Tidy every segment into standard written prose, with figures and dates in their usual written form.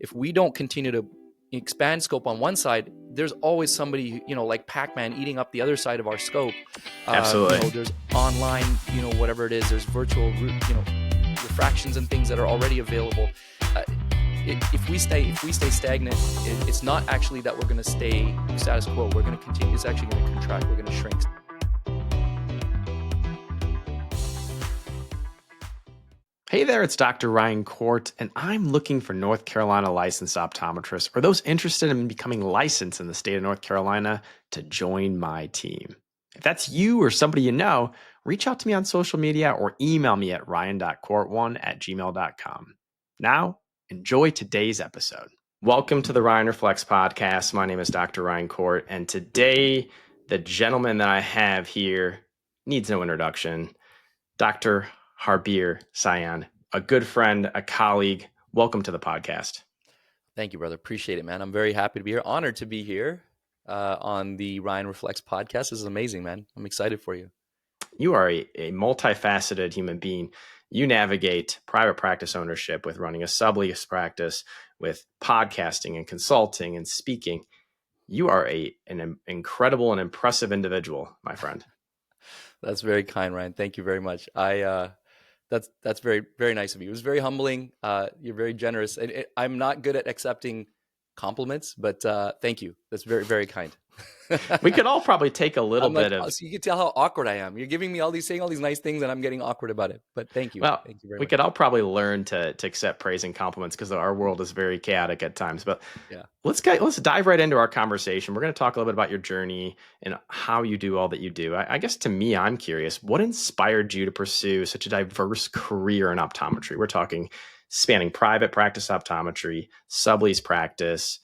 if we don't continue to expand scope on one side, there's always somebody, like Pac-Man eating up the other side of our scope. Absolutely. There's online, whatever it is, there's virtual, refractions and things that are already available. If we stay stagnant, it's not actually that we're going to stay status quo. We're going to continue. It's actually going to contract. We're going to shrink. Hey there, it's Dr. Ryan Corte, and I'm looking for North Carolina licensed optometrists or those interested in becoming licensed in the state of North Carolina to join my team. If that's you or somebody you know, reach out to me on social media or email me at ryan.court1@gmail.com. Now, enjoy today's episode. Welcome to the Ryan Reflects podcast. My name is Dr. Ryan Corte, and today the gentleman that I have here needs no introduction. Dr. Harbir Sian, a good friend, a colleague. Welcome to the podcast. Thank you, brother. Appreciate it, man. I'm very happy to be here. Honored to be here on the Ryan Reflects podcast. This is amazing, man. I'm excited for you. You are a multifaceted human being. You navigate private practice ownership with running a sublease practice, with podcasting and consulting and speaking. You are an incredible and impressive individual, my friend. That's very kind, Ryan. Thank you very much. That's very, very nice of you. It was very humbling. You're very generous. I'm not good at accepting compliments, but thank you. That's very, very kind. We could all probably take a little bit of. So you can tell how awkward I am. You're giving me saying all these nice things, and I'm getting awkward about it. But thank you. Well, thank you very we much. could all probably learn to accept praise and compliments because our world is very chaotic at times. But yeah, let's dive right into our conversation. We're going to talk a little bit about your journey and how you do all that you do. I guess to me, I'm curious, what inspired you to pursue such a diverse career in optometry? We're talking spanning private practice optometry, sublease practice,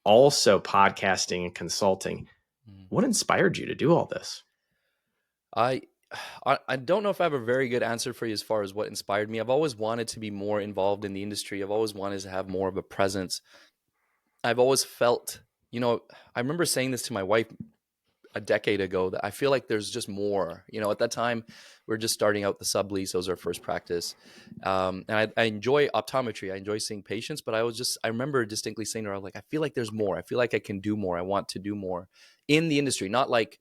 also podcasting and consulting. What inspired you to do all this? I don't know if I have a very good answer for you as far as what inspired me. I've always wanted to be more involved in the industry. I've always wanted to have more of a presence. I've always felt, I remember saying this to my wife a decade ago, that I feel like there's just more. At that time, we are just starting out the sublease. That was our first practice. And I enjoy optometry. I enjoy seeing patients, but I remember distinctly saying to her, I feel like there's more. I feel like I can do more. I want to do more in the industry, not like,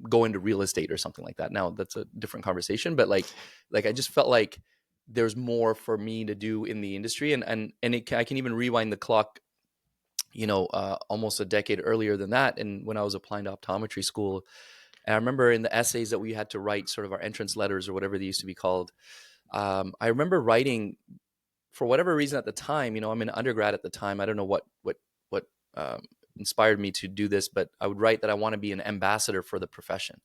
go into real estate or something like that. Now that's a different conversation, but like I just felt like there's more for me to do in the industry. And I can even rewind the clock, almost a decade earlier than that. And when I was applying to optometry school, and I remember in the essays that we had to write, sort of our entrance letters or whatever they used to be called. I remember writing, for whatever reason at the time, I'm an undergrad at the time. I don't know what inspired me to do this, but I would write that I want to be an ambassador for the profession.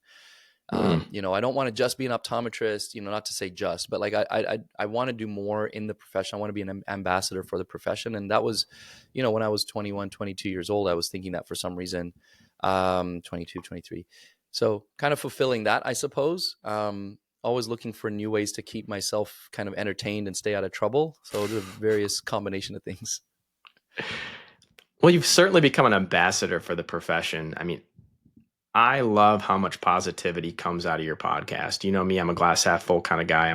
I don't want to just be an optometrist, not to say just, but I want to do more in the profession. I want to be an ambassador for the profession. And that was, when I was 21, 22 years old, I was thinking that for some reason, 22, 23. So kind of fulfilling that, I suppose. Always looking for new ways to keep myself kind of entertained and stay out of trouble. So the various combination of things. Well, you've certainly become an ambassador for the profession. I mean, I love how much positivity comes out of your podcast. You know me, I'm a glass half full kind of guy.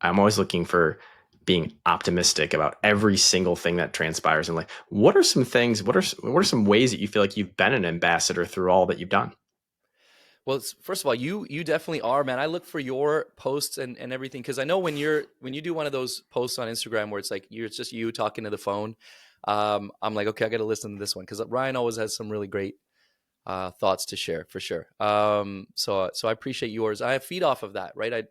I'm always looking for being optimistic about every single thing that transpires in life. What are some things, what are some ways that you feel like you've been an ambassador through all that you've done? Well, first of all, you definitely are, man. I look for your posts and everything, because I know when you do one of those posts on Instagram where it's like it's just you talking to the phone, I'm like, okay, I got to listen to this one, because Ryan always has some really great thoughts to share, for sure. So I appreciate yours. I feed off of that, right?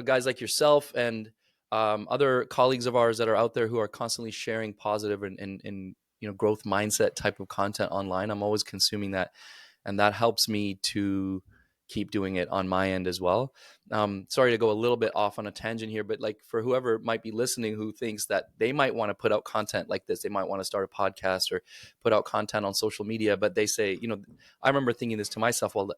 Guys like yourself and other colleagues of ours that are out there who are constantly sharing positive and growth mindset type of content online. I'm always consuming that, and that helps me to keep doing it on my end as well. Sorry to go a little bit off on a tangent here, but for whoever might be listening who thinks that they might want to put out content like this, they might want to start a podcast or put out content on social media, but they say, I remember thinking this to myself, well,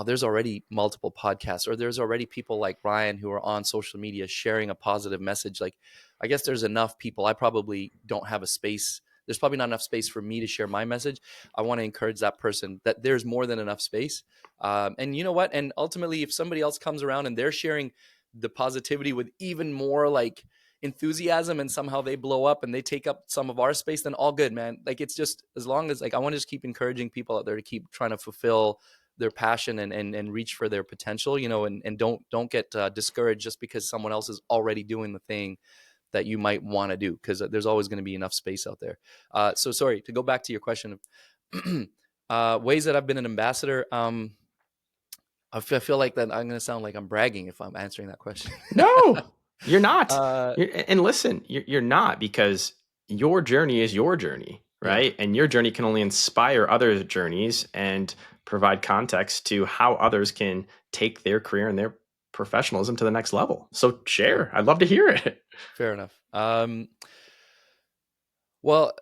there's already multiple podcasts, or there's already people like Ryan who are on social media sharing a positive message. I guess there's enough people. I probably don't have a space. There's probably not enough space for me to share my message. I want to encourage that person that there's more than enough space. And you know what? And ultimately, if somebody else comes around and they're sharing the positivity with even more enthusiasm and somehow they blow up and they take up some of our space, then all good, man. Like, it's just, as long as, like, I want to just keep encouraging people out there to keep trying to fulfill their passion and reach for their potential, and don't get discouraged just because someone else is already doing the thing that you might want to do, because there's always going to be enough space out there. So sorry, to go back to your question, ways that I've been an ambassador. I feel like that I'm going to sound like I'm bragging if I'm answering that question. No, you're not. uh, And listen, you're not, because your journey is your journey, yeah, right? And your journey can only inspire other journeys and provide context to how others can take their career and their professionalism to the next level. So fair, share. I'd love to hear it. fair enough. Well,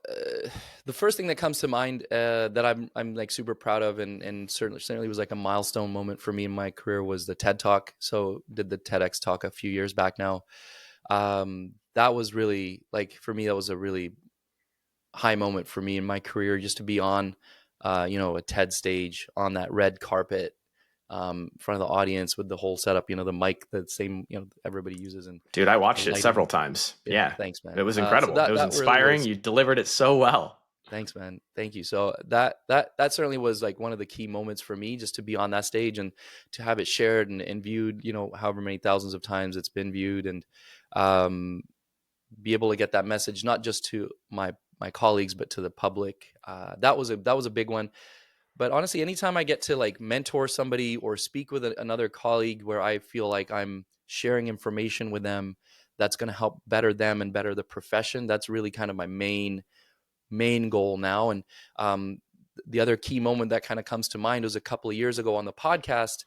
the first thing that comes to mind that I'm like super proud of, and certainly was like a milestone moment for me in my career, was the TED Talk. So did the TEDx talk a few years back now. That was really, like, for me, that was a really high moment for me in my career, just to be on, a TED stage on that red carpet, in front of the audience with the whole setup, the mic, the same, everybody uses, and Dude, I the watched it lighting. several times. Yeah, Yeah, thanks, it man. was So incredible. It that was that really inspiring. was. You delivered it so well. Thanks, man. Thank you. So that certainly was like one of the key moments for me, just to be on that stage and to have it shared and viewed, however many thousands of times it's been viewed, and um, be able to get that message not just to my colleagues but to the public. That was a big one. But honestly, anytime I get to like mentor somebody or speak with another colleague where I feel like I'm sharing information with them that's going to help better them and better the profession, that's really kind of my main goal now. And the other key moment that kind of comes to mind was a couple of years ago on the podcast.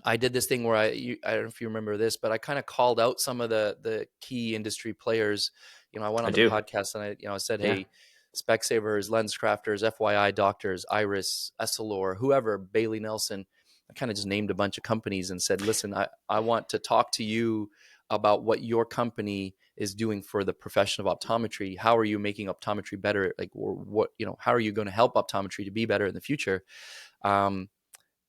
I did this thing where I don't know if you remember this, but I kind of called out some of the key industry players. I went I on the do. podcast and I said, Yeah. hey, Specsavers, lens crafters, FYI doctors, Iris, Essilor, whoever, Bailey Nelson. I kind of just named a bunch of companies and said, listen, I want to talk to you about what your company is doing for the profession of optometry. How are you making optometry better? Like, or what, how are you going to help optometry to be better in the future? Um,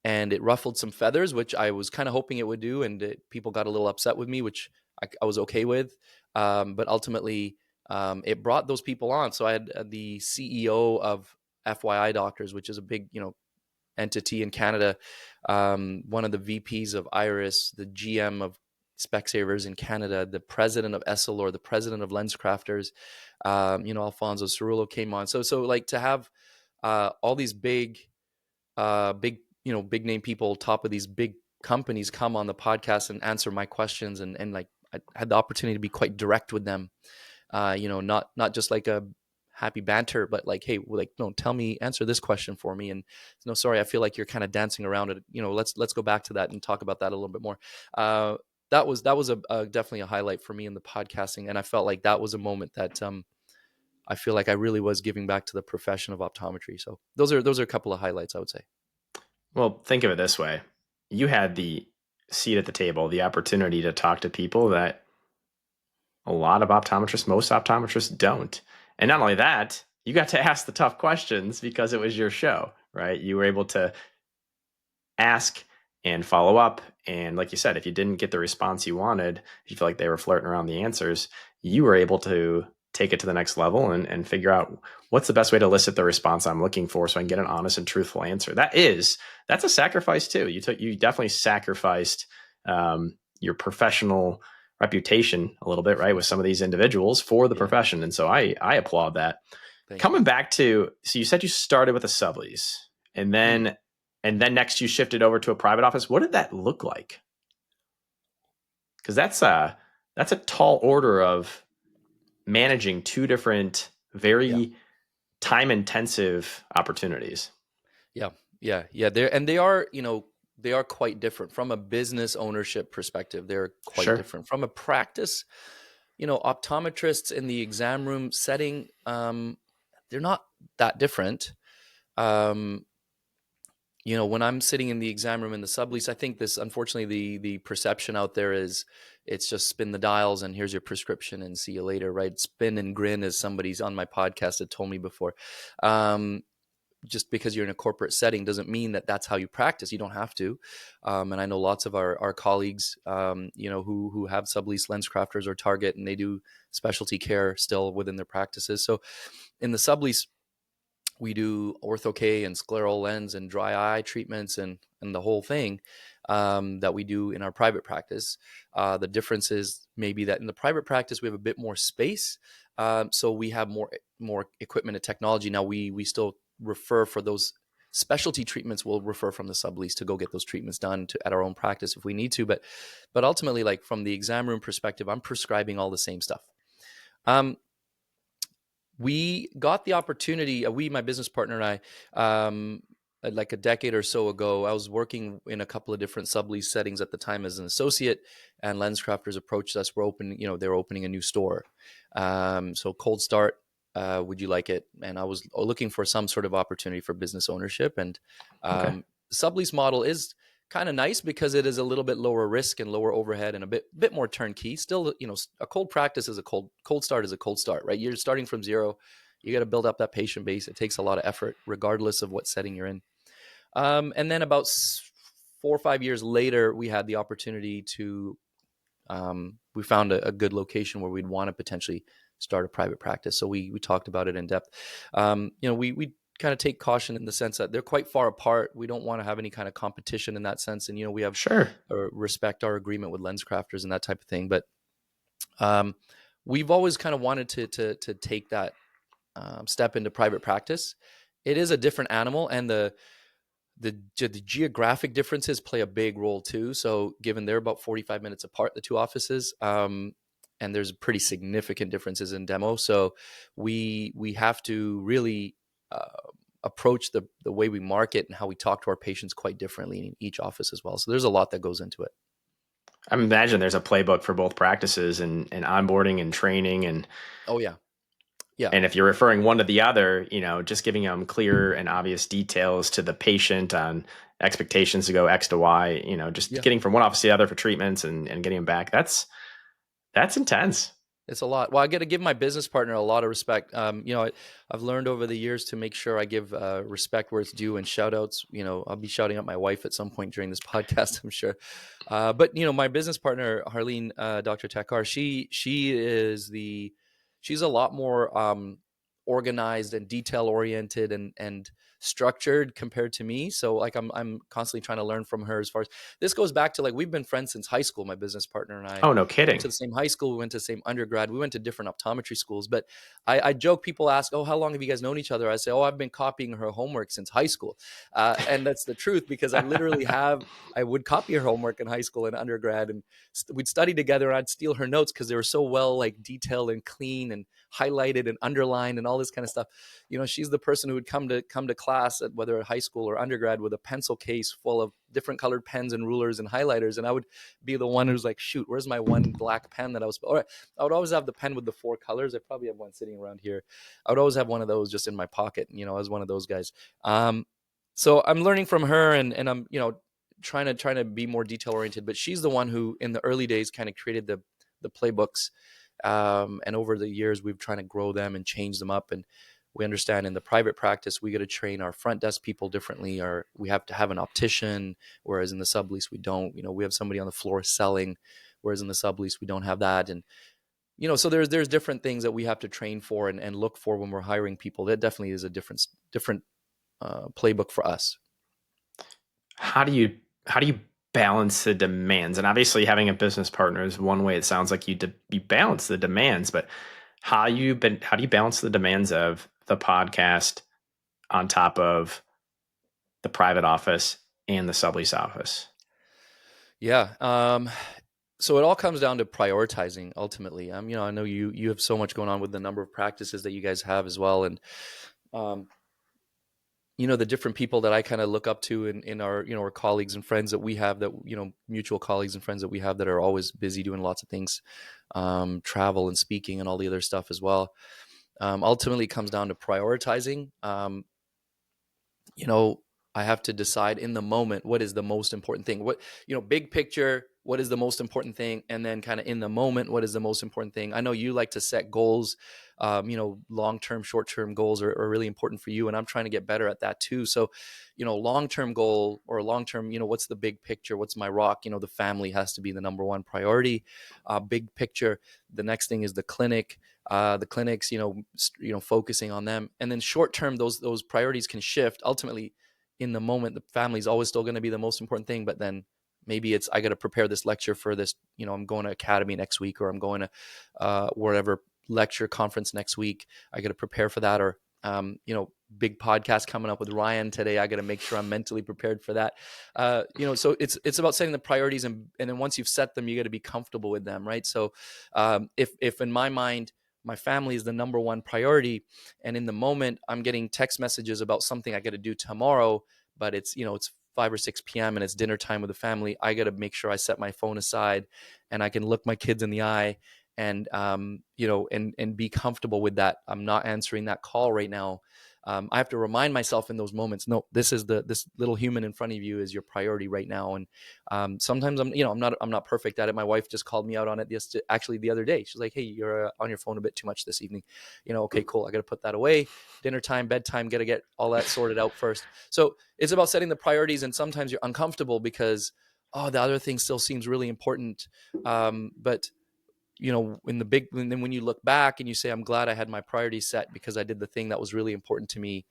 and it ruffled some feathers, which I was kind of hoping it would do. And people got a little upset with me, which I was okay with. But ultimately, it brought those people on. So I had the CEO of FYI Doctors, which is a big, entity in Canada, one of the VPs of Iris, the GM of Specsavers in Canada, the president of Essilor, the president of Lens Crafters, Alfonso Cerullo came on. So like to have all these big name people, top of these big companies, come on the podcast and answer my questions, and like I had the opportunity to be quite direct with them. Not just like a happy banter, but like, hey, like, no, tell me, answer this question for me. And no, sorry, I feel like you're kind of dancing around it. Let's go back to that and talk about that a little bit more. That was a definitely a highlight for me in the podcasting, and I felt like that was a moment that I feel like I really was giving back to the profession of optometry. So those are a couple of highlights, I would say. Well, think of it this way. You had the seat at the table, the opportunity to talk to people that a lot of optometrists, most optometrists don't. And not only that, you got to ask the tough questions because it was your show, right? You were able to ask and follow up. And like you said, if you didn't get the response you wanted, if you feel like they were flirting around the answers, you were able to take it to the next level and figure out what's the best way to elicit the response I'm looking for so I can get an honest and truthful answer. That's a sacrifice too. You definitely sacrificed your professional reputation a little bit, right, with some of these individuals for the Yeah. profession. And so I applaud that. Thank you. Coming back to, so you said you started with a sublease and Mm. then next you shifted over to a private office. What did that look like? Because that's a tall order of managing two different, Yeah. very time intensive opportunities. Yeah. Yeah. They are quite different from a business ownership perspective. They're quite Sure. different from a practice. Optometrists in the exam room setting, they're not that different. Um, when I'm sitting in the exam room in the sublease, I think this, unfortunately, the perception out there is it's just spin the dials and here's your prescription and see you later, right? Spin and grin, as somebody's on my podcast had told me before. Um, just because you're in a corporate setting doesn't mean that that's how you practice. You don't have to. And I know lots of our colleagues, who have sublease lens crafters or Target, and they do specialty care still within their practices. So in the sublease, we do ortho-K and scleral lens and dry eye treatments and the whole thing, that we do in our private practice. The difference is maybe that in the private practice we have a bit more space, so we have more equipment and technology. Now we still refer for those specialty treatments. We'll refer from the sublease to go get those treatments done at our own practice if we need to. But ultimately, like from the exam room perspective, I'm prescribing all the same stuff. We got the opportunity, my business partner and I, like a decade or so ago, I was working in a couple of different sublease settings at the time as an associate, and lens crafters approached us. They were opening a new store. So cold start, would you like it? And I was looking for some sort of opportunity for business ownership. And Okay. sublease model is kind of nice because it is a little bit lower risk and lower overhead and a bit more turnkey. Still, a cold practice is a cold start is a cold start, right? You're starting from zero. You got to build up that patient base. It takes a lot of effort, regardless of what setting you're in. And then about 4 or 5 years later, we had the opportunity to, we found a good location where we'd want to potentially start a private practice. So we talked about it in depth. We kind of take caution in the sense that they're quite far apart. We don't want to have any kind of competition in that sense. And, we have Sure. respect our agreement with lens crafters and that type of thing. But we've always kind of wanted to take that step into private practice. It is a different animal, and the geographic differences play a big role too. So given they're about 45 minutes apart, the two offices, and there's pretty significant differences in demo. So we have to really approach the way we market and how we talk to our patients quite differently in each office as well. So there's a lot that goes into it. I imagine there's a playbook for both practices and onboarding and training Oh yeah. Yeah. and if you're referring one to the other, just giving them clear and obvious details to the patient on expectations to go X to Y, just Yeah. getting from one office to the other for treatments and getting them back. That's intense. It's a lot. Well, I got to give my business partner a lot of respect. I've learned over the years to make sure I give respect where it's due and shout outs. I'll be shouting out my wife at some point during this podcast, I'm sure. But my business partner, Harleen, Dr. Takar, she's a lot more organized and detail oriented and structured compared to me. So like I'm constantly trying to learn from her. As far as this goes back to, like, we've been friends since high school. My business partner and I Oh, no went kidding. to the same high school. We went to the same undergrad. We went to different optometry schools. But I joke, people ask, oh, how long have you guys known each other? I say, oh, I've been copying her homework since high school. And that's the truth, because I would copy her homework in high school and undergrad, and we'd study together, and I'd steal her notes because they were so well, like, detailed and clean and highlighted and underlined and all this kind of stuff. She's the person who would come to class at whether high school or undergrad with a pencil case full of different colored pens and rulers and highlighters, and I would be the one who's like, shoot, where's my one black pen that all right. I would always have the pen with the 4 colors. I probably have one sitting around here. I would always have one of those just in my pocket. I was one of those guys. So I'm learning from her, and I'm trying to be more detail oriented. But she's the one who in the early days kind of created the playbooks, and over the years we've trying to grow them and change them up. And we understand in the private practice, we got to train our front desk people differently, or we have to have an optician, whereas in the sublease, we don't. We have somebody on the floor selling, whereas in the sublease, we don't have that. And, so there's different things that we have to train for and look for when we're hiring people. That definitely is a different playbook for us. How do you balance the demands? And obviously, having a business partner is one way. It sounds like you balance the demands, but how do you balance the demands of the podcast on top of the private office and the sublease office? Yeah. So it all comes down to prioritizing ultimately. I know you have so much going on with the number of practices that you guys have as well. And, the different people that I kind of look up to in our, our colleagues and friends that we have, that, mutual colleagues and friends that we have that are always busy doing lots of things, travel and speaking and all the other stuff as well. Ultimately it comes down to prioritizing. I have to decide in the moment what is the most important thing. What, big picture, what is the most important thing, and then kind of in the moment, what is the most important thing. I know you like to set goals. Long-term, short-term goals are really important for you, and I'm trying to get better at that too. So, long-term goal or long-term, what's the big picture? What's my rock? The family has to be the number one priority. Big picture. The next thing is the clinic. The clinics, focusing on them, and then short-term, those priorities can shift. Ultimately, in the moment, the family is always still going to be the most important thing, but then maybe it's, I got to prepare this lecture for this, I'm going to academy next week, or I'm going to wherever lecture conference next week. I got to prepare for that. Or, big podcast coming up with Ryan today. I got to make sure I'm mentally prepared for that. So it's about setting the priorities, and then once you've set them, you got to be comfortable with them. Right. So if in my mind, my family is the number one priority, and in the moment I'm getting text messages about something I got to do tomorrow, but it's 5 or 6 p.m. and it's dinner time with the family, I got to make sure I set my phone aside and I can look my kids in the eye and, and be comfortable with that. I'm not answering that call right now. I have to remind myself in those moments, no, this little human in front of you is your priority right now. And sometimes I'm not perfect at it. My wife just called me out on it actually the other day. She's like, hey, you're on your phone a bit too much this evening. Okay, cool. I got to put that away. Dinner time, bedtime, got to get all that sorted out first. So it's about setting the priorities, and sometimes you're uncomfortable because, the other thing still seems really important. But and then when you look back and you say, I'm glad I had my priorities set because I did the thing that was really important to me.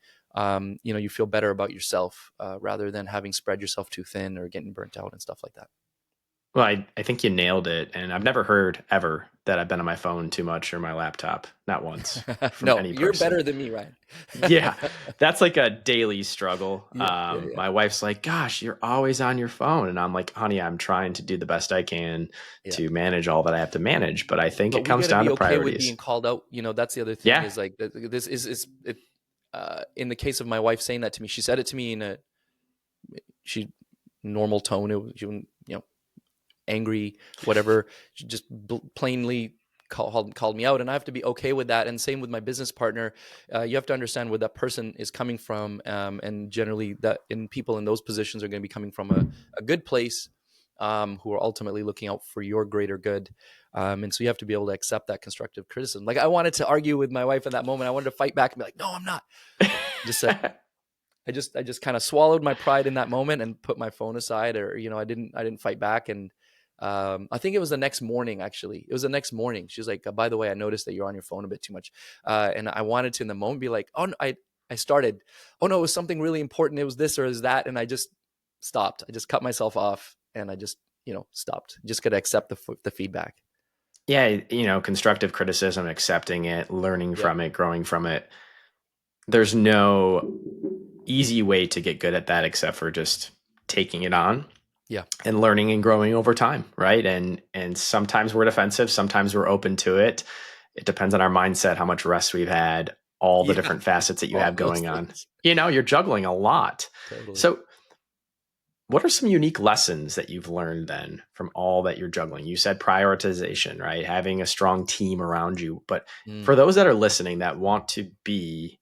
You feel better about yourself rather than having spread yourself too thin or getting burnt out and stuff like that. Well, I think you nailed it. And I've never heard ever that I've been on my phone too much or my laptop. Not once from No, any you're person. better than me, Ryan. Yeah, that's like a daily struggle. Yeah. My wife's like, gosh, you're always on your phone. And I'm like, honey, I'm trying to do the best I can Yeah. to manage all that I have to manage. But I think But it we comes got to down be to okay with being priorities. called out. That's the other thing Yeah. is like, this is it, in the case of my wife saying that to me, she said it to me in a normal tone. It was, angry, whatever. She just plainly called me out, and I have to be okay with that. And same with my business partner. You have to understand where that person is coming from, and generally, that in people in those positions are going to be coming from a good place, who are ultimately looking out for your greater good. And so you have to be able to accept that constructive criticism. Like, I wanted to argue with my wife in that moment. I wanted to fight back and be like, "No, I'm not." Just said, I just kind of swallowed my pride in that moment and put my phone aside, or I didn't fight back. And I think it was the next morning. Actually, it was the next morning. She's like, by the way, I noticed that you're on your phone a bit too much, and I wanted to in the moment be like, oh, no, I started, oh no, it was something really important. It was this or is that, and I just stopped. I just cut myself off, and I just stopped. Just got to accept the feedback. Yeah, constructive criticism, accepting it, learning Yeah, from it, growing from it. There's no easy way to get good at that except for just taking it on yeah, and learning and growing over time, right? And sometimes we're defensive, sometimes we're open to it. It depends on our mindset, how much rest we've had, all the yeah. different facets that you All have those going on. things. You're juggling a lot. Totally. So what are some unique lessons that you've learned then from all that you're juggling? You said prioritization, right? Having a strong team around you. But Mm, for those that are listening that want to be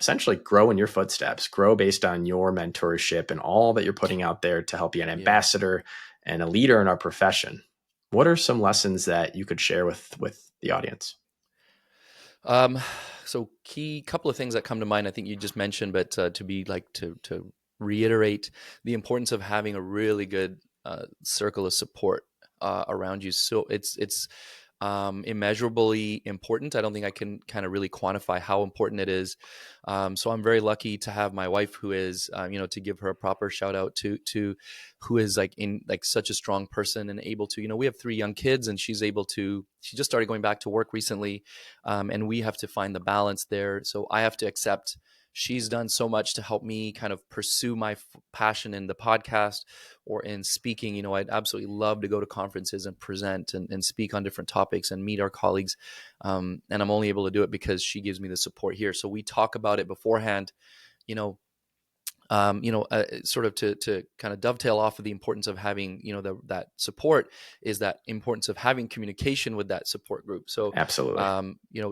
essentially grow in your footsteps, grow based on your mentorship and all that you're putting out there to help be an yeah. ambassador and a leader in our profession, what are some lessons that you could share with the audience? Um, so key couple of things that come to mind, I think you just mentioned, but to reiterate the importance of having a really good circle of support around you. So it's immeasurably important. I don't think I can kind of really quantify how important it is. So I'm very lucky to have my wife, who is, to give her a proper shout out to, who is like such a strong person and able to, we have 3 young kids, and she just started going back to work recently, and we have to find the balance there. So I have to accept she's done so much to help me kind of pursue my passion in the podcast or in speaking. I'd absolutely love to go to conferences and present and speak on different topics and meet our colleagues. And I'm only able to do it because she gives me the support here. So we talk about it beforehand, sort of to kind of dovetail off of the importance of having, that support, is that importance of having communication with that support group. So, Absolutely.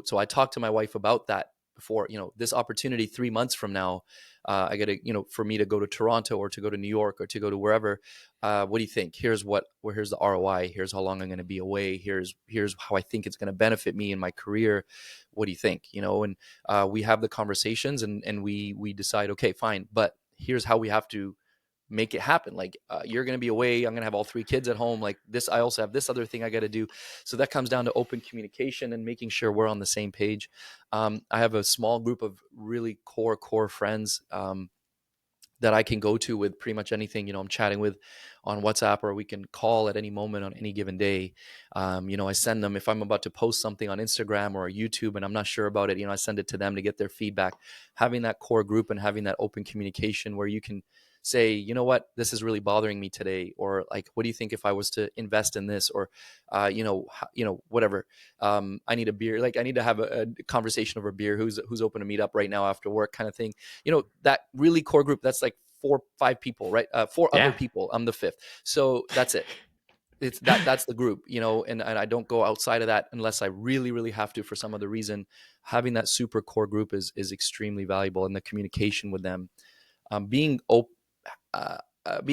so I talked to my wife about that before, this opportunity 3 months from now, I got to, for me to go to Toronto or to go to New York or to go to wherever. What do you think? Here's the ROI. Here's how long I'm going to be away. Here's how I think it's going to benefit me in my career. What do you think? And we have the conversations, and we decide, okay, fine, but here's how we have to make it happen. Like, you're going to be away. I'm going to have all 3 kids at home. Like this, I also have this other thing I got to do. So that comes down to open communication and making sure we're on the same page. I have a small group of really core friends, that I can go to with pretty much anything, I'm chatting with on WhatsApp, or we can call at any moment on any given day. I send them, if I'm about to post something on Instagram or YouTube and I'm not sure about it, I send it to them to get their feedback. Having that core group and having that open communication where you can say, you know what, this is really bothering me today, or like, what do you think if I was to invest in this, or whatever. I need a beer. Like, I need to have a conversation over beer. Who's open to meet up right now after work, kind of thing. That really core group. That's like 4-5 people, right? 4 other people. I'm the 5th. So that's it. It's that's the group, and I don't go outside of that unless I really, really have to for some other reason. Having that super core group is extremely valuable, and the communication with them, being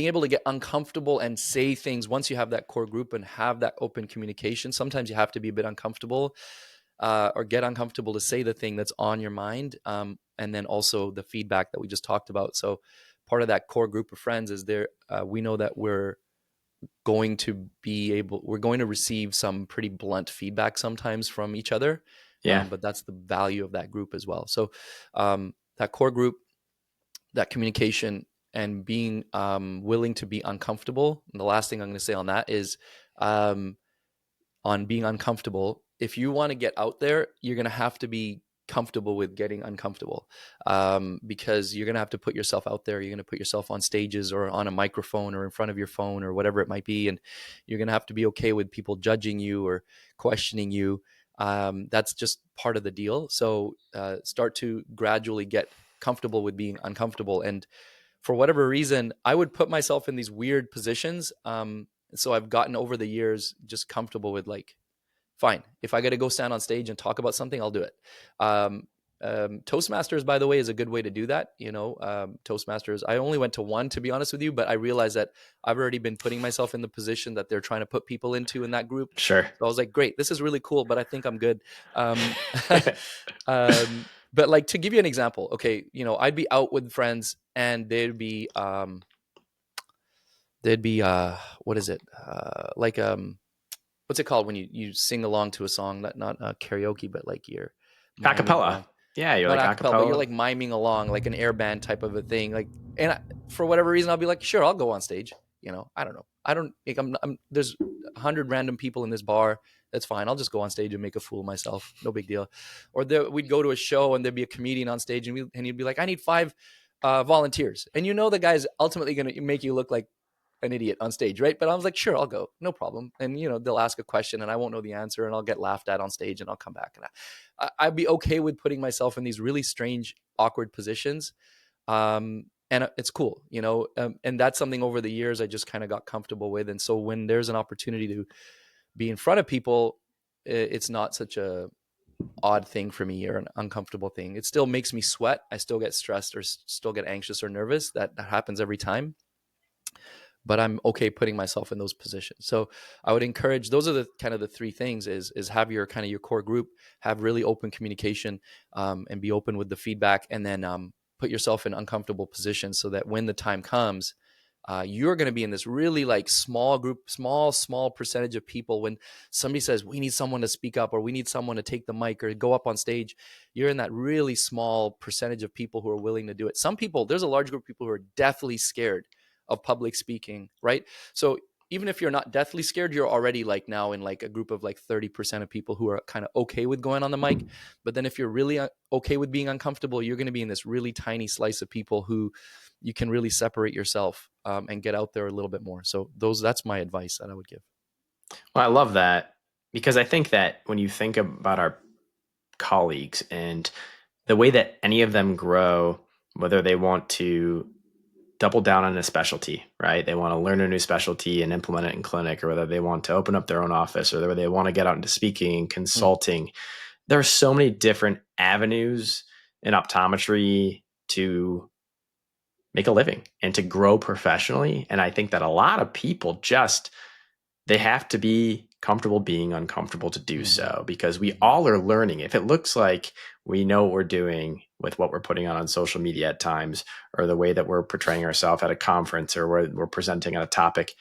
able to get uncomfortable and say things once you have that core group and have that open communication. Sometimes you have to be a bit uncomfortable, or get uncomfortable to say the thing that's on your mind. And then also the feedback that we just talked about. So part of that core group of friends is we know that we're going to receive some pretty blunt feedback sometimes from each other. Yeah. But that's the value of that group as well. So that core group, that communication, and being willing to be uncomfortable. And the last thing I'm going to say on that is, on being uncomfortable, if you want to get out there, you're going to have to be comfortable with getting uncomfortable, because you're going to have to put yourself out there. You're going to put yourself on stages or on a microphone or in front of your phone or whatever it might be. And you're going to have to be okay with people judging you or questioning you. That's just part of the deal. So start to gradually get comfortable with being uncomfortable. And for whatever reason, I would put myself in these weird positions. So I've gotten over the years just comfortable with, like, fine, if I got to go stand on stage and talk about something, I'll do it. Toastmasters, by the way, is a good way to do that. Toastmasters, I only went to one, to be honest with you, but I realized that I've already been putting myself in the position that they're trying to put people into in that group. Sure. So I was like, great, this is really cool, but I think I'm good. But like, to give you an example, okay, I'd be out with friends and they'd be what is it? Like, what's it called when you sing along to a song, not karaoke, but like you're miming along. Acapella. Yeah, you're Not like acapella, but you're acapella. like miming along, like an air band type of a thing. Like, and for whatever reason, I'll be like, sure, I'll go on stage. I don't know. I don't think there's 100 random people in this bar. That's fine. I'll just go on stage and make a fool of myself. No big deal. Or we'd go to a show and there'd be a comedian on stage, and he'd be like, I need 5 volunteers. And the guy's ultimately going to make you look like an idiot on stage, right? But I was like, sure, I'll go, no problem. And they'll ask a question and I won't know the answer, and I'll get laughed at on stage, and I'll come back, and I'd be okay with putting myself in these really strange, awkward positions. And it's cool, and that's something over the years I just kind of got comfortable with. And so when there's an opportunity to be in front of people, it's not such a odd thing for me or an uncomfortable thing. It still makes me sweat. I still get stressed or still get anxious or nervous. That happens every time. But I'm okay putting myself in those positions. So I would encourage, those are the kind of the 3 things is have your kind of your core group, have really open communication, and be open with the feedback, and then put yourself in uncomfortable positions so that when the time comes, you're going to be in this really like small group, small percentage of people. When somebody says, we need someone to speak up, or we need someone to take the mic or go up on stage, you're in that really small percentage of people who are willing to do it. Some people, there's a large group of people who are deathly scared of public speaking, right? So even if you're not deathly scared, you're already like now in like a group of like 30% of people who are kind of okay with going on the mic. But then if you're really okay with being uncomfortable, you're going to be in this really tiny slice of people who you can really separate yourself, and get out there a little bit more. So that's my advice that I would give. Well, I love that, because I think that when you think about our colleagues and the way that any of them grow, whether they want to double down on a specialty, right? They want to learn a new specialty and implement it in clinic, or whether they want to open up their own office, or whether they want to get out into speaking, consulting. There are so many different avenues in optometry to make a living and to grow professionally. And I think that a lot of people just, they have to be comfortable being uncomfortable to do Mm-hmm. so, because we Mm-hmm. all are learning. If it looks like we know what we're doing with what we're putting on social media at times, or the way that we're portraying ourselves at a conference, or we're presenting on a topic,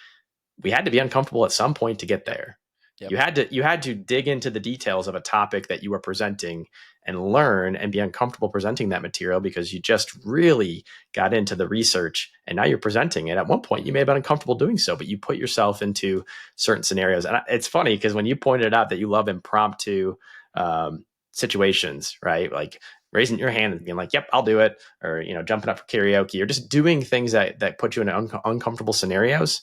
we had to be uncomfortable at some point to get there. Yep. You had to dig into the details of a topic that you were presenting and learn and be uncomfortable presenting that material, because you just really got into the research and now you're presenting it. At one point you may have been uncomfortable doing so, but you put yourself into certain scenarios. And it's funny because when you pointed out that you love impromptu situations, right? Like raising your hand and being like, yep, I'll do it. Or, jumping up for karaoke, or just doing things that put you in uncomfortable scenarios.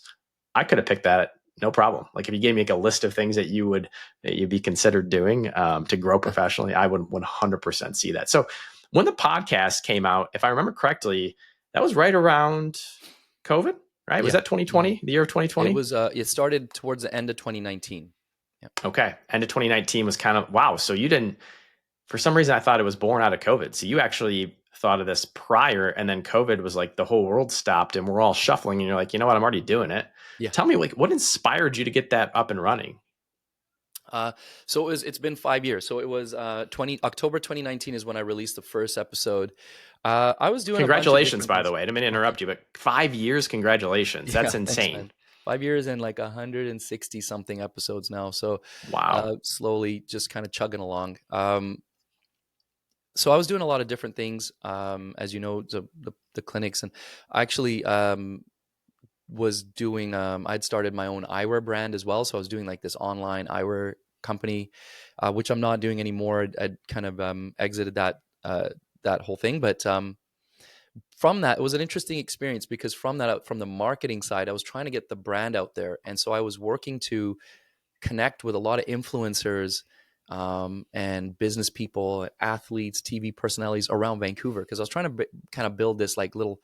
I could have picked that, no problem. Like if you gave me like a list of things that you'd be considered doing to grow professionally, I would 100% see that. So when the podcast came out, if I remember correctly, that was right around COVID, right? Was Yeah. that Mm-hmm. 2020, the year of It 2020? was. It started towards the end of 2019. Yeah. Okay. End of 2019 was kind of, wow. So you didn't, for some reason, I thought it was born out of COVID. So you actually thought of this prior, and then COVID was like the whole world stopped and we're all shuffling, and you're like, you know what, I'm already doing it. Yeah. Tell me, like, what inspired you to get that up and running? So it's been 5 years. So it was 20 October 2019 is when I released the first episode. I was doing a bunch of Congratulations, different by the things. way. I didn't mean to Oh, thank interrupt you, but 5 years, congratulations. you. That's Yeah, thanks, man. insane. 5 years and like 160 something episodes now. So Wow. slowly just kind of chugging along. So I was doing a lot of different things, as you know, the clinics, and I actually was doing. I'd started my own eyewear brand as well, so I was doing like this online eyewear company, which I'm not doing anymore. I'd kind of exited that whole thing, but from that, it was an interesting experience because from that, from the marketing side, I was trying to get the brand out there, and so I was working to connect with a lot of influencers and business people, athletes, TV personalities around Vancouver because I was trying to kind of build this like little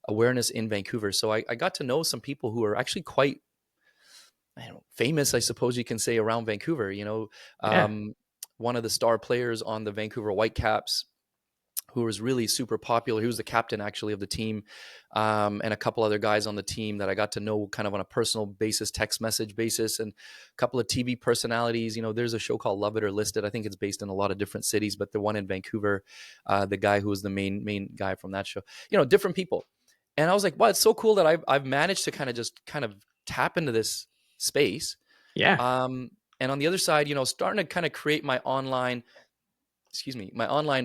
awareness in Vancouver. So I got to know some people who are actually quite, I don't know, famous, I suppose you can say, around Vancouver. Yeah. One of the star players on the Vancouver Whitecaps, who was really super popular. He was the captain actually of the team, and a couple other guys on the team that I got to know kind of on a personal basis, text message basis, and a couple of TV personalities. There's a show called Love It or Listed. I think it's based in a lot of different cities, but the one in Vancouver, the guy who was the main guy from that show, different people. And I was like, wow, it's so cool that I've managed to kind of tap into this space. Yeah. And on the other side, starting to kind of create my online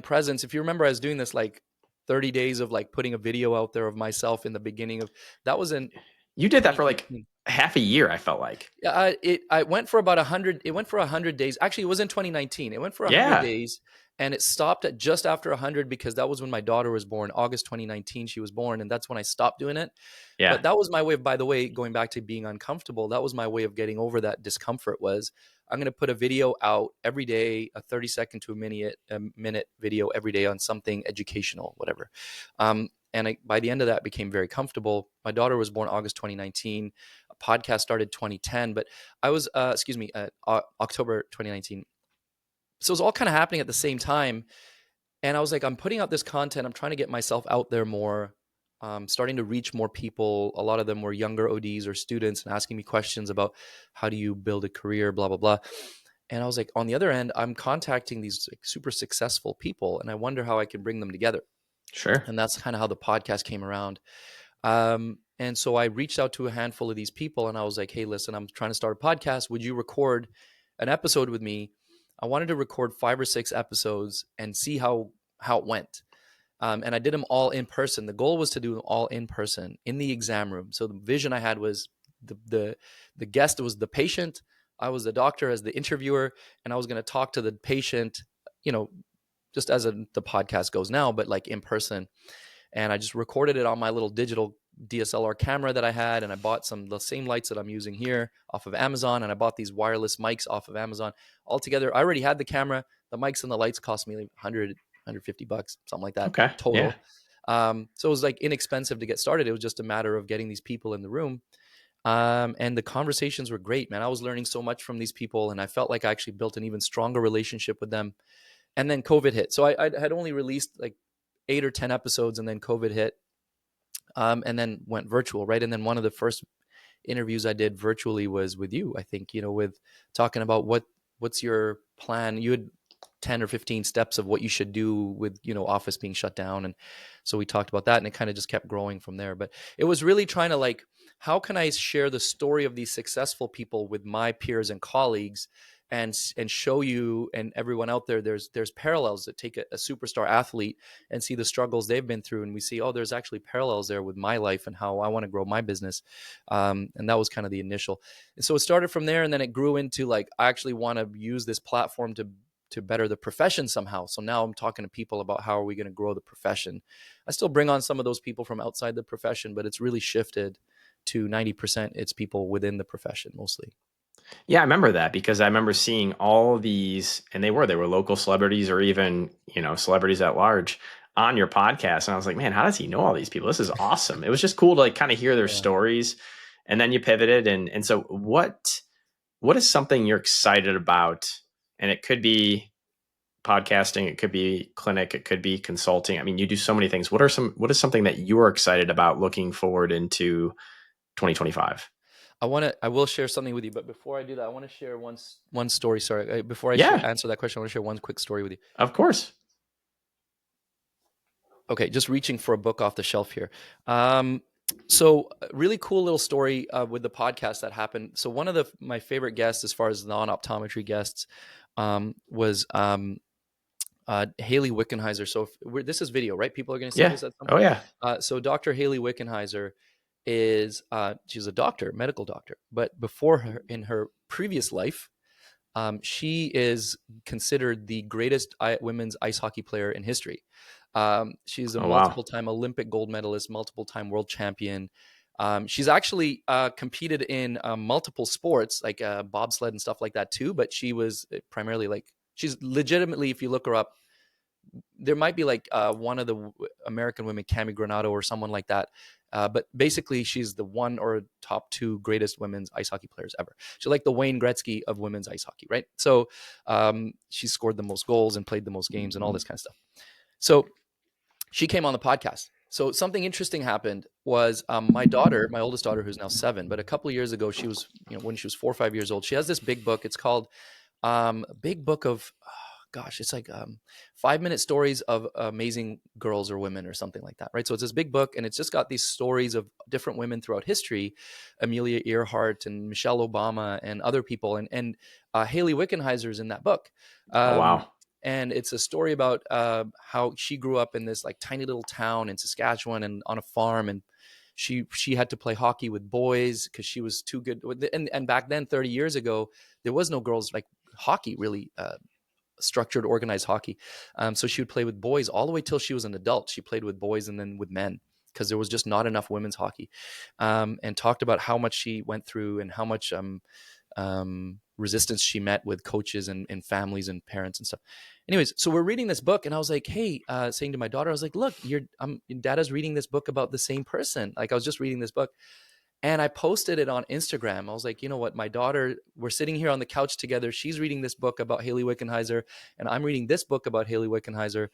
presence. If you remember, I was doing this like 30 days of like putting a video out there of myself in the beginning of that was in You did that for like 2018. half a year, I felt like. Yeah, I went for about 100. It went for 100 days. Actually, it was in 2019. It went for 100 Yeah. days, and it stopped at just after 100 because that was when my daughter was born. August 2019, she was born, and that's when I stopped doing it. Yeah. But that was my way of, by the way, going back to being uncomfortable. That was my way of getting over that discomfort. Was I'm going to put a video out every day, a 30-second to a minute video every day on something educational, whatever. And by the end of that, it became very comfortable. My daughter was born August 2019. A podcast started 2010, but I was, October 2019. So it was all kind of happening at the same time. And I was like, I'm putting out this content. I'm trying to get myself out there more, starting to reach more people. A lot of them were younger ODs or students and asking me questions about how do you build a career, blah, blah, blah. And I was like, on the other end, I'm contacting these like super successful people and I wonder how I can bring them together. Sure. And that's kind of how the podcast came around. And so I reached out to a handful of these people and I was like, hey, listen, I'm trying to start a podcast. Would you record an episode with me? I wanted to record 5 or 6 episodes and see how it went. And I did them all in person. The goal was to do them all in person in the exam room. So the vision I had was the guest was the patient. I was the doctor as the interviewer, and I was going to talk to the patient, just as the podcast goes now, but like in person. And I just recorded it on my little digital DSLR camera that I had, and I bought the same lights that I'm using here off of Amazon, and I bought these wireless mics off of Amazon. Altogether, I already had the camera, the mics, and the lights cost me like $150, something like that Okay. Yeah. total. So it was like inexpensive to get started. It was just a matter of getting these people in the room. And the conversations were great, man. I was learning so much from these people, and I felt like I actually built an even stronger relationship with them. And then COVID hit. So I had only released like 8 or 10 episodes, and then COVID hit, and then went virtual, right? And then one of the first interviews I did virtually was with you, I think, with talking about what's your plan. You had 10 or 15 steps of what you should do with, office being shut down. And so we talked about that, and it kind of just kept growing from there. But it was really trying to like, how can I share the story of these successful people with my peers and colleagues, and show you and everyone out there there's parallels, that take a superstar athlete and see the struggles they've been through, and we see, oh, there's actually parallels there with my life and how I want to grow my business. And that was kind of the initial. And so it started from there, and then it grew into like, I actually want to use this platform to better the profession somehow. So now I'm talking to people about how are we going to grow the profession. I still bring on some of those people from outside the profession, but it's really shifted to 90% it's people within the profession mostly. Yeah, I remember that because I remember seeing all these, and they were local celebrities or even, celebrities at large on your podcast. And I was like, man, how does he know all these people? This is awesome. It was just cool to like kind of hear their Yeah. stories. And then you pivoted. And so what is something you're excited about? And it could be podcasting, it could be clinic, it could be consulting. I mean, you do so many things. What is something that you're excited about looking forward into 2025? I will share something with you, but before I do that, I want to share one story. Sorry, before I Yeah, answer that question, I want to share one quick story with you. of course. Okay, just reaching for a book off the shelf here. So really cool little story with the podcast that happened. So one of my favorite guests, as far as non-optometry guests, was Haley Wickenheiser. So this is video, right? People are going to see Yeah. this at some Oh point. yeah. So Dr. Haley Wickenheiser is she's a doctor, medical doctor, but before her, in her previous life, she is considered the greatest women's ice hockey player in history. She's a Oh wow. multiple-time Olympic gold medalist, multiple-time world champion. She's actually competed in multiple sports, like bobsled and stuff like that too. But she was primarily like, she's legitimately, if you look her up, there might be like one of the American women, Cami Granado or someone like that. But basically, she's the one or top two greatest women's ice hockey players ever. She's like the Wayne Gretzky of women's ice hockey, right? So she scored the most goals and played the most games and all this kind of stuff. So she came on the podcast. So something interesting happened was my daughter, my oldest daughter, who's now 7, but a couple of years ago, she was, when she was 4 or 5 years old, she has this big book. It's called Big Book of, gosh, it's like 5-minute stories of amazing girls or women or something like that, right? So it's this big book, and it's just got these stories of different women throughout history, Amelia Earhart and Michelle Obama and other people, and Haley Wickenheiser's in that book. Oh Um, wow. and it's a story about how she grew up in this like tiny little town in Saskatchewan and on a farm, and she had to play hockey with boys because she was too good. And back then, 30 years ago, there was no girls like hockey really. Structured, organized hockey. So she would play with boys all the way till she was an adult. She played with boys and then with men because there was just not enough women's hockey. And talked about how much she went through and how much resistance she met with coaches and families and parents and stuff. Anyways, so we're reading this book, and I was like, hey, saying to my daughter, I was like, look, your dada's reading this book about the same person. Like, I was just reading this book. And I posted it on Instagram. I was like, you know what? My daughter, we're sitting here on the couch together. She's reading this book about Haley Wickenheiser, and I'm reading this book about Haley Wickenheiser.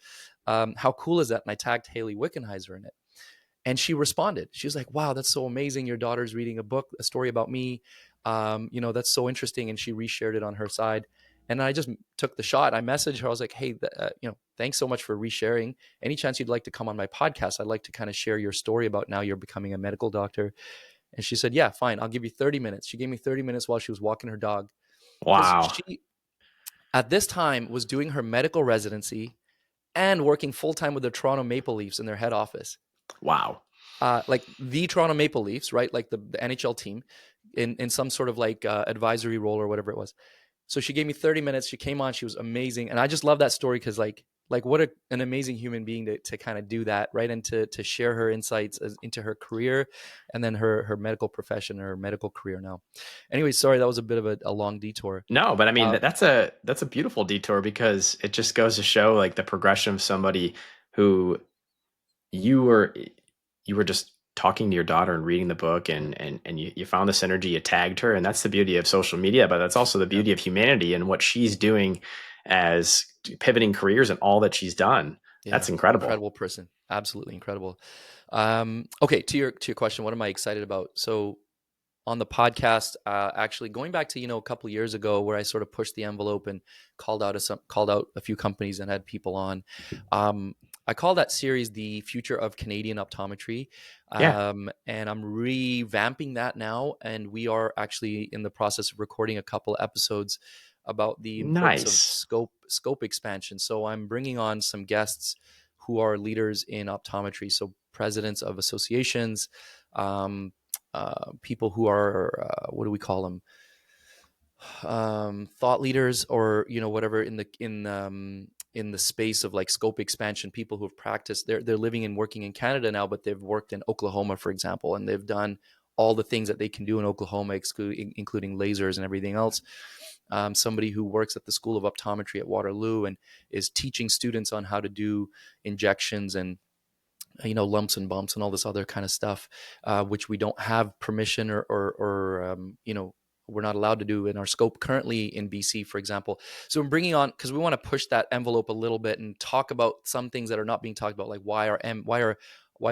How cool is that? And I tagged Haley Wickenheiser in it. And she responded. She was like, wow, that's so amazing. Your daughter's reading a story about me. That's so interesting. And she reshared it on her side. And I just took the shot. I messaged her. I was like, hey, thanks so much for resharing. Any chance you'd like to come on my podcast? I'd like to kind of share your story about now you're becoming a medical doctor. And she said, yeah, fine. I'll give you 30 minutes. She gave me 30 minutes while she was walking her dog. Because Wow. she, at this time, was doing her medical residency and working full-time with the Toronto Maple Leafs in their head office. Wow. Like the Toronto Maple Leafs, right? Like the NHL team in some sort of like advisory role or whatever it was. So she gave me 30 minutes. She came on. She was amazing. And I just love that story because like what an amazing human being to kind of do that, right? And to share her insights into her career and then her medical profession, her medical career now. Anyway, sorry, that was a bit of a long detour. No, but I mean Uh, that's a beautiful detour because it just goes to show like the progression of somebody who you were you were just talking to your daughter and reading the book and you found this energy, you tagged her, and that's the beauty of social media, but that's also the yeah, beauty of humanity and what she's doing. as pivoting careers and all that she's done. Yeah, That's incredible. incredible person. Absolutely incredible. Okay, to your question, what am I excited about? So on the podcast, actually going back to a couple years ago, where I sort of pushed the envelope and called out a few companies and had people on. Um, I call that series "The Future of Canadian Optometry," Yeah. and I'm revamping that now. And we are actually in the process of recording a couple episodes about the importance of Nice. scope expansion. So I'm bringing on some guests who are leaders in optometry, so presidents of associations, um, people who are what do we call them, thought leaders, or whatever in the space of like scope expansion, people who have practiced, they're living and working in Canada now, but they've worked in Oklahoma, for example, and they've done all the things that they can do in Oklahoma, including lasers and everything else. Somebody who works at the School of Optometry at Waterloo and is teaching students on how to do injections and lumps and bumps and all this other kind of stuff, which we don't have permission or we're not allowed to do in our scope currently in BC, for example. So I'm bringing on, because we want to push that envelope a little bit and talk about some things that are not being talked about, like why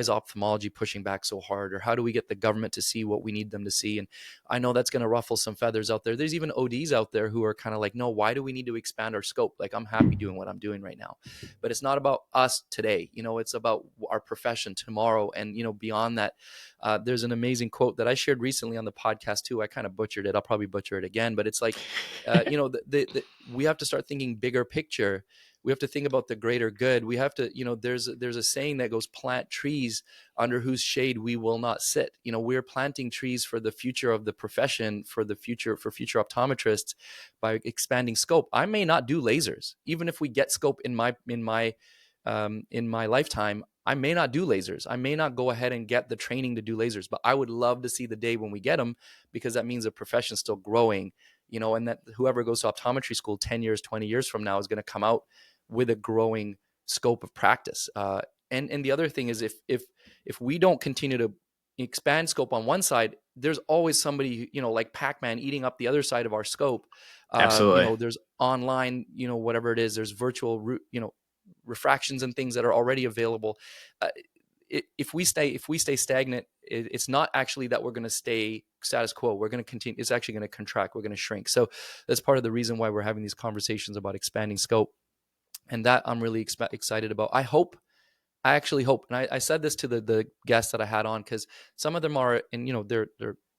is ophthalmology pushing back so hard, or how do we get the government to see what we need them to see? And I know that's going to ruffle some feathers out there. There's even ODs out there who are kind of like, no, why do we need to expand our scope? Like, I'm happy doing what I'm doing right now. But it's not about us today. It's about our profession tomorrow. And beyond that, there's an amazing quote that I shared recently on the podcast too. I kind of butchered it. I'll probably butcher it again, but it's like, we have to start thinking bigger picture. We have to think about the greater good. We have to, there's a saying that goes, plant trees under whose shade we will not sit. We're planting trees for the future of the profession, for future optometrists, by expanding scope. I may not do lasers, even if we get scope in my lifetime. I may not do lasers. I may not go ahead and get the training to do lasers, but I would love to see the day when we get them, because that means the profession's still growing, and that whoever goes to optometry school 10 years, 20 years from now is going to come out with a growing scope of practice. And the other thing is, if we don't continue to expand scope on one side, there's always somebody, like Pac-Man, eating up the other side of our scope. Absolutely. There's online, whatever it is, there's virtual, refractions and things that are already available. Uh, if we stay stagnant, it's not actually that we're going to stay status quo. We're going to continue. It's actually going to contract. We're going to shrink. So that's part of the reason why we're having these conversations about expanding scope. And that I'm really excited about. I actually hope, and I said this to the guests that I had on, because some of them are, and they're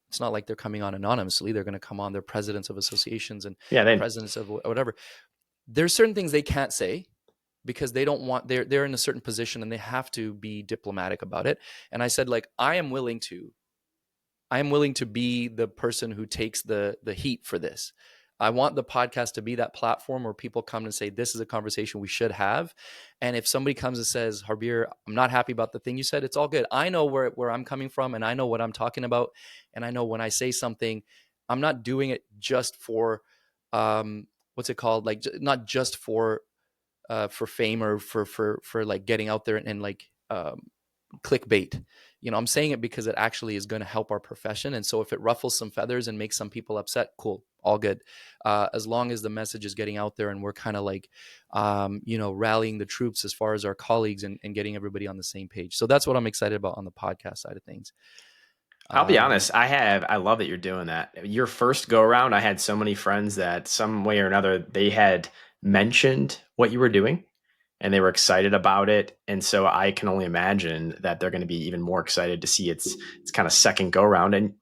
it's not like they're coming on anonymously. They're going to come on. They're presidents of associations and Yeah. presidents of whatever. There's certain things they can't say, because they don't want, they're in a certain position and they have to be diplomatic about it. And I said, like, I am willing to be the person who takes the heat for this. I want the podcast to be that platform where people come and say, this is a conversation we should have. And if somebody comes and says, Harbir, I'm not happy about the thing you said, it's all good. I know where I'm coming from, and I know what I'm talking about. And I know when I say something, I'm not doing it just for, what's it called? Like, not just for fame, or for like getting out there and like, clickbait. I'm saying it because it actually is going to help our profession. And so if it ruffles some feathers and makes some people upset, cool, all good. As long as the message is getting out there and we're kind of like, rallying the troops as far as our colleagues, and getting everybody on the same page. So that's what I'm excited about on the podcast side of things. I'll be Um, honest. I love that you're doing that. Your first go around, I had so many friends that some way or another they had mentioned what you were doing and they were excited about it. And so I can only imagine that they're going to be even more excited to see its kind of second go around. And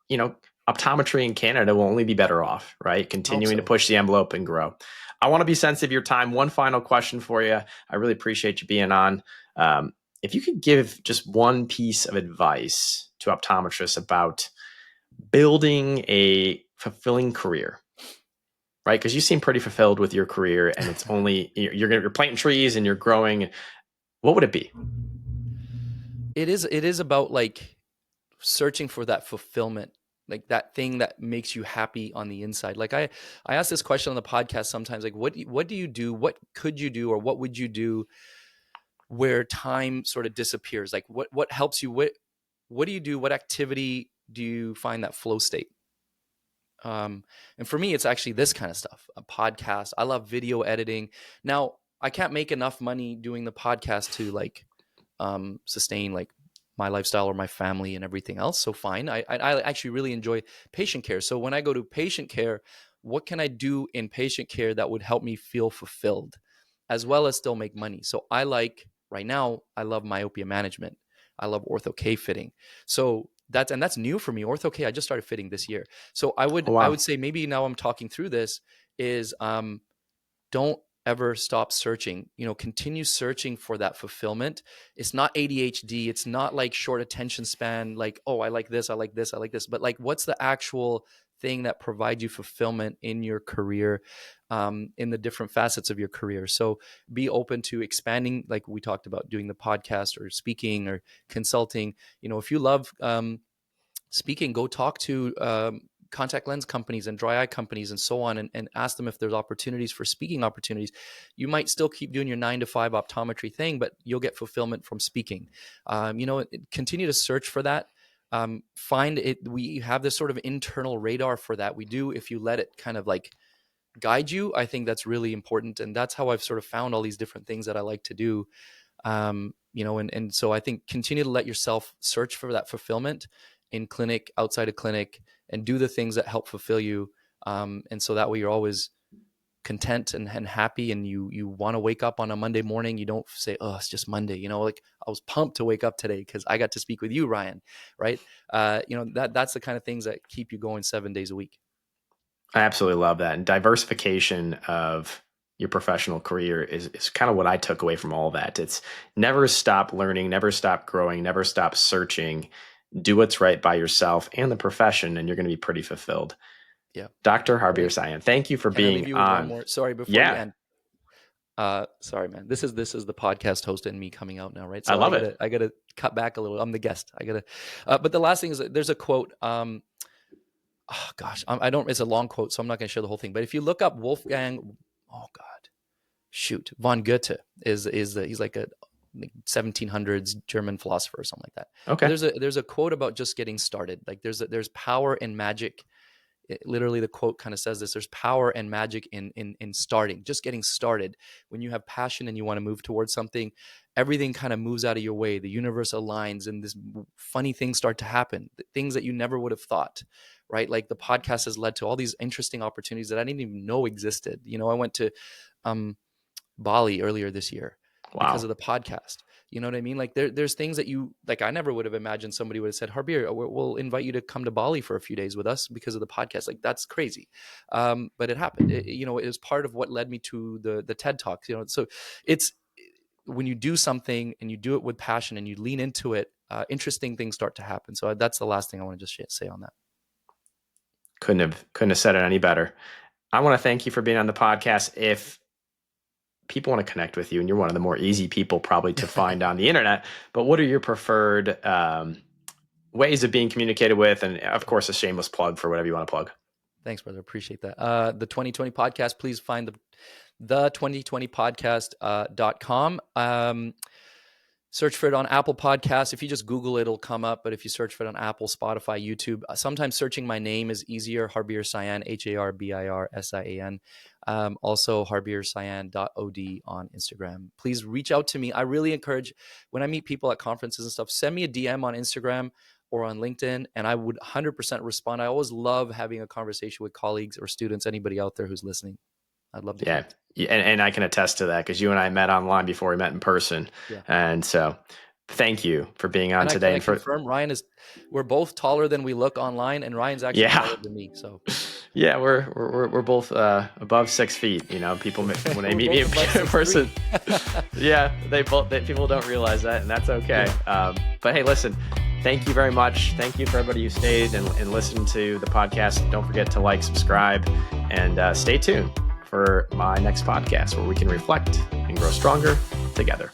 optometry in Canada will only be better off, right? I hope Continuing to so. push the envelope and grow. I want to be sensitive of your time. One final question for you. I really appreciate you being on. Um, if you could give just one piece of advice to optometrists about building a fulfilling career, right? Because you seem pretty fulfilled with your career, and it's only you're planting trees and you're growing. What would it be? It is about like searching for that fulfillment, like that thing that makes you happy on the inside. Like, I ask this question on the podcast sometimes, like, what do you do, what could you do, or what would you do where time sort of disappears? Like, what helps you, what do you do, what activity do you find that flow state? And for me, it's actually this kind of stuff, a podcast. I love video editing. Now, I can't make enough money doing the podcast to like sustain like my lifestyle or my family and everything else. So fine. I actually really enjoy patient care. So when I go to patient care, what can I do in patient care that would help me feel fulfilled as well as still make money? So I like right now, I love myopia management. I love ortho K fitting. So that's new for me. Ortho K, I just started fitting this year. So I Oh, would wow. say maybe now I'm talking through this is don't ever stop searching. Continue searching for that fulfillment. It's not ADHD. It's not like short attention span. Like, oh, I like this, I like this, I like this. But like, what's the actual thing that provides you fulfillment in your career, in the different facets of your career? So be open to expanding, like we talked about, doing the podcast or speaking or consulting. If you love speaking, go talk to contact lens companies and dry eye companies and so on, and ask them if there's opportunities for speaking opportunities. You might still keep doing your 9 to 5 optometry thing, but you'll get fulfillment from speaking. Continue to search for that. Find it. We have this sort of internal radar for that. We do, if you let it kind of like guide you. I think that's really important. And that's how I've sort of found all these different things that I like to do. And so I think continue to let yourself search for that fulfillment in clinic, outside of clinic, and do the things that help fulfill you. And so that way you're always content and happy, and you want to wake up on a Monday morning. You don't say, oh, it's just Monday. Like I was pumped to wake up today because I got to speak with you, Ryan, right? That's the kind of things that keep you going 7 days a week. I absolutely love that. And diversification of your professional career is kind of what I took away from all that. It's never stop learning, never stop growing, never stop searching. Do what's right by yourself and the profession, and you're going to be pretty fulfilled. Yeah. Dr. Harbir Great. Sian, thank you for Can I leave being you with one on. more? Sorry, before you Yeah, end. Sorry, man. This is the podcast host and me coming out now, right? I So love it. I gotta cut back a little. I'm the guest. But the last thing is there's a quote. Oh gosh, I don't. It's a long quote, so I'm not gonna share the whole thing. But if you look up Wolfgang, oh God, shoot, von Goethe he's like a 1700s German philosopher or something like that. Okay. But there's a quote about just getting started. Like there's power and magic. Literally, the quote kind of says this: there's power and magic in starting, just getting started. When you have passion and you want to move towards something, everything kind of moves out of your way. The universe aligns and this funny things start to happen, things that you never would have thought, right? Like the podcast has led to all these interesting opportunities that I didn't even know existed. I went to Bali earlier this year because of the podcast. You know what I mean? Like there's things that I never would have imagined somebody would have said, Harbir, we'll invite you to come to Bali for a few days with us because of the podcast. Like that's crazy. But it happened. It was part of what led me to the TED Talks, so it's when you do something and you do it with passion and you lean into it, interesting things start to happen. So that's the last thing I want to just say on that. Couldn't have said it any better. I want to thank you for being on the podcast. If people want to connect with you, and you're one of the more easy people probably to find on the internet, but what are your preferred ways of being communicated with? And of course, a shameless plug for whatever you want to plug. Thanks, brother. Appreciate that. The 2020 podcast, please find the 2020podcast.com. Search for it on Apple Podcasts. If you just Google it, it'll come up. But if you search for it on Apple, Spotify, YouTube, sometimes searching my name is easier. Harbir Sian, HarbirSian. Also HarbirSian.od on Instagram. Please reach out to me. I really encourage, when I meet people at conferences and stuff, send me a DM on Instagram or on LinkedIn, and I would 100% respond. I always love having a conversation with colleagues or students, anybody out there who's listening. I'd love to. Yeah. And I can attest to that because you and I met online before we met in person. Yeah. And so thank you for being on today. And I confirm we're both taller than we look online, and Ryan's actually taller than me. So yeah, we're both above 6 feet. People when they meet me in person, yeah, people don't realize that, and that's okay. Yeah. But hey, listen, thank you very much. Thank you for everybody who stayed and listened to the podcast. Don't forget to like, subscribe, and stay tuned for my next podcast where we can reflect and grow stronger together.